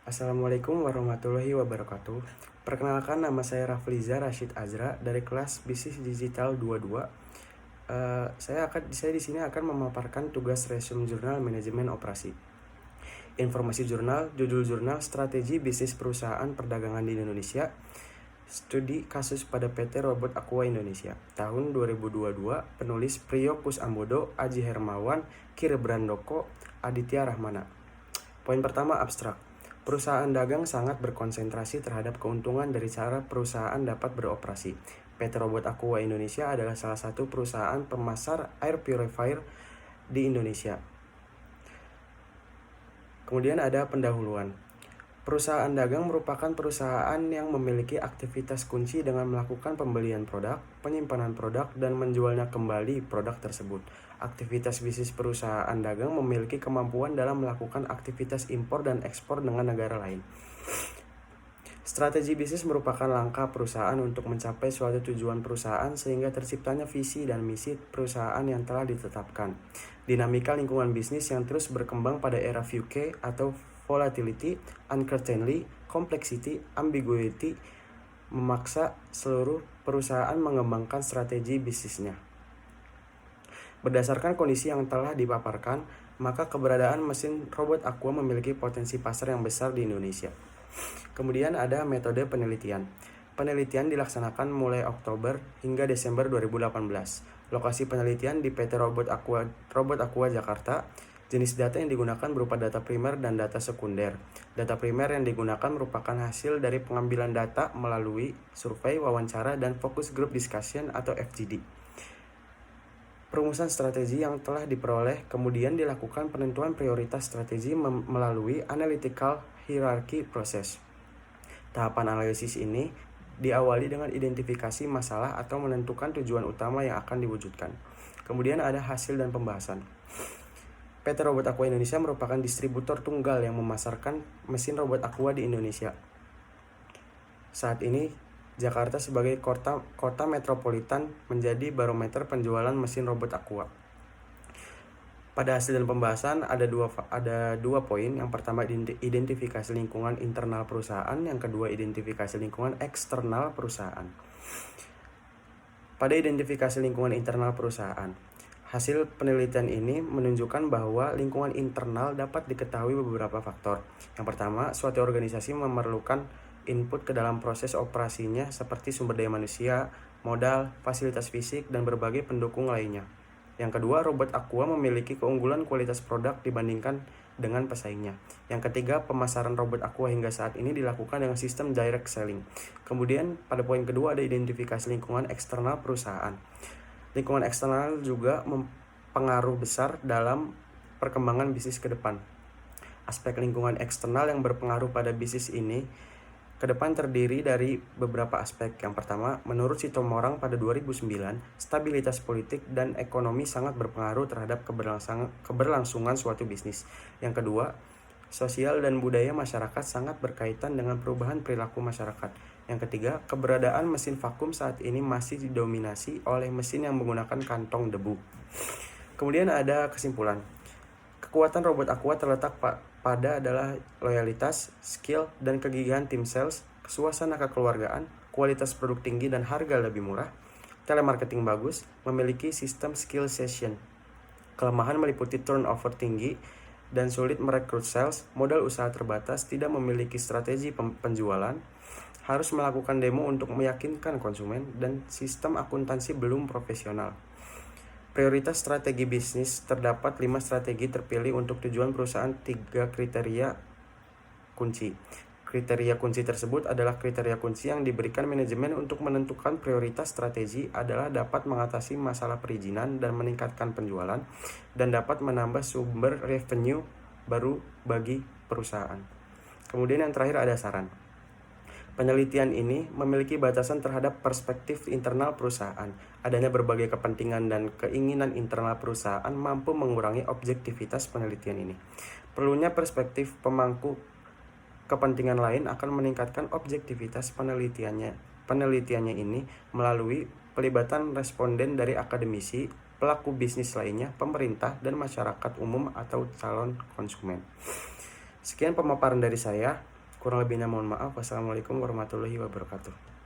Assalamualaikum warahmatullahi wabarakatuh. Perkenalkan, nama saya Rafliza Rashid Azra dari kelas Bisnis Digital 22. Saya di sini akan memaparkan tugas resume jurnal manajemen operasi. Informasi jurnal, judul jurnal, strategi bisnis perusahaan perdagangan di Indonesia. Studi kasus pada PT Robot Aqua Indonesia. Tahun 2022, penulis Priyo Kusambodo, Aji Hermawan, Kirebrandoko, Aditya Rahmana. Poin pertama, abstrak. Perusahaan dagang sangat berkonsentrasi terhadap keuntungan dari cara perusahaan dapat beroperasi. PT Robot Aqua Indonesia adalah salah satu perusahaan pemasar air purifier di Indonesia. Kemudian ada pendahuluan. Perusahaan dagang merupakan perusahaan yang memiliki aktivitas kunci dengan melakukan pembelian produk, penyimpanan produk, dan menjualnya kembali produk tersebut. Aktivitas bisnis perusahaan dagang memiliki kemampuan dalam melakukan aktivitas impor dan ekspor dengan negara lain. Strategi bisnis merupakan langkah perusahaan untuk mencapai suatu tujuan perusahaan sehingga terciptanya visi dan misi perusahaan yang telah ditetapkan. Dinamika lingkungan bisnis yang terus berkembang pada era VUCA atau volatility, uncertainty, complexity, ambiguity memaksa seluruh perusahaan mengembangkan strategi bisnisnya. Berdasarkan kondisi yang telah dipaparkan, maka keberadaan mesin robot Aqua memiliki potensi pasar yang besar di Indonesia. Kemudian ada metode penelitian. Penelitian dilaksanakan mulai Oktober hingga Desember 2018. Lokasi penelitian di PT Robot Aqua Jakarta. Jenis data yang digunakan berupa data primer dan data sekunder. Data primer yang digunakan merupakan hasil dari pengambilan data melalui survei, wawancara, dan focus group discussion atau FGD. Perumusan strategi yang telah diperoleh, kemudian dilakukan penentuan prioritas strategi melalui analytical hierarchy process. Tahapan analisis ini diawali dengan identifikasi masalah atau menentukan tujuan utama yang akan diwujudkan. Kemudian ada hasil dan pembahasan. PT Robot Aqua Indonesia merupakan distributor tunggal yang memasarkan mesin robot Aqua di Indonesia. Saat ini, Jakarta sebagai kota metropolitan menjadi barometer penjualan mesin robot Aqua. Pada hasil dan pembahasan ada dua poin. Yang pertama, identifikasi lingkungan internal perusahaan. Yang kedua, identifikasi lingkungan eksternal perusahaan. Pada identifikasi lingkungan internal perusahaan, hasil penelitian ini menunjukkan bahwa lingkungan internal dapat diketahui beberapa faktor. Yang pertama, suatu organisasi memerlukan input ke dalam proses operasinya seperti sumber daya manusia, modal, fasilitas fisik, dan berbagai pendukung lainnya. Yang kedua, robot Aqua memiliki keunggulan kualitas produk dibandingkan dengan pesaingnya. Yang ketiga, pemasaran robot Aqua hingga saat ini dilakukan dengan sistem direct selling. Kemudian, pada poin kedua ada identifikasi lingkungan eksternal perusahaan. Lingkungan eksternal juga mempengaruh besar dalam perkembangan bisnis ke depan. Aspek lingkungan eksternal yang berpengaruh pada bisnis ini ke depan terdiri dari beberapa aspek. Yang pertama, menurut Sitomorang pada 2009, stabilitas politik dan ekonomi sangat berpengaruh terhadap keberlangsungan suatu bisnis. Yang kedua, sosial dan budaya masyarakat sangat berkaitan dengan perubahan perilaku masyarakat. Yang ketiga, keberadaan mesin vakum saat ini masih didominasi oleh mesin yang menggunakan kantong debu. Kemudian ada kesimpulan. Kekuatan robot Aqua terletak pada adalah loyalitas, skill, dan kegigihan tim sales, suasana kekeluargaan, kualitas produk tinggi dan harga lebih murah, telemarketing bagus, memiliki sistem skill session. Kelemahan meliputi turnover tinggi dan sulit merekrut sales, modal usaha terbatas, tidak memiliki strategi penjualan, harus melakukan demo untuk meyakinkan konsumen, dan sistem akuntansi belum profesional. Prioritas strategi bisnis terdapat 5 strategi terpilih untuk tujuan perusahaan 3 kriteria kunci. Kriteria kunci tersebut adalah kriteria kunci yang diberikan manajemen untuk menentukan prioritas strategi adalah dapat mengatasi masalah perizinan dan meningkatkan penjualan, dan dapat menambah sumber revenue baru bagi perusahaan. Kemudian yang terakhir ada saran. Penelitian ini memiliki batasan terhadap perspektif internal perusahaan. Adanya berbagai kepentingan dan keinginan internal perusahaan mampu mengurangi objektivitas penelitian ini. Perlunya perspektif pemangku kepentingan lain akan meningkatkan objektivitas penelitiannya ini melalui pelibatan responden dari akademisi, pelaku bisnis lainnya, pemerintah, dan masyarakat umum atau calon konsumen. Sekian pemaparan dari saya. Kurang lebihnya mohon maaf. Wassalamualaikum warahmatullahi wabarakatuh.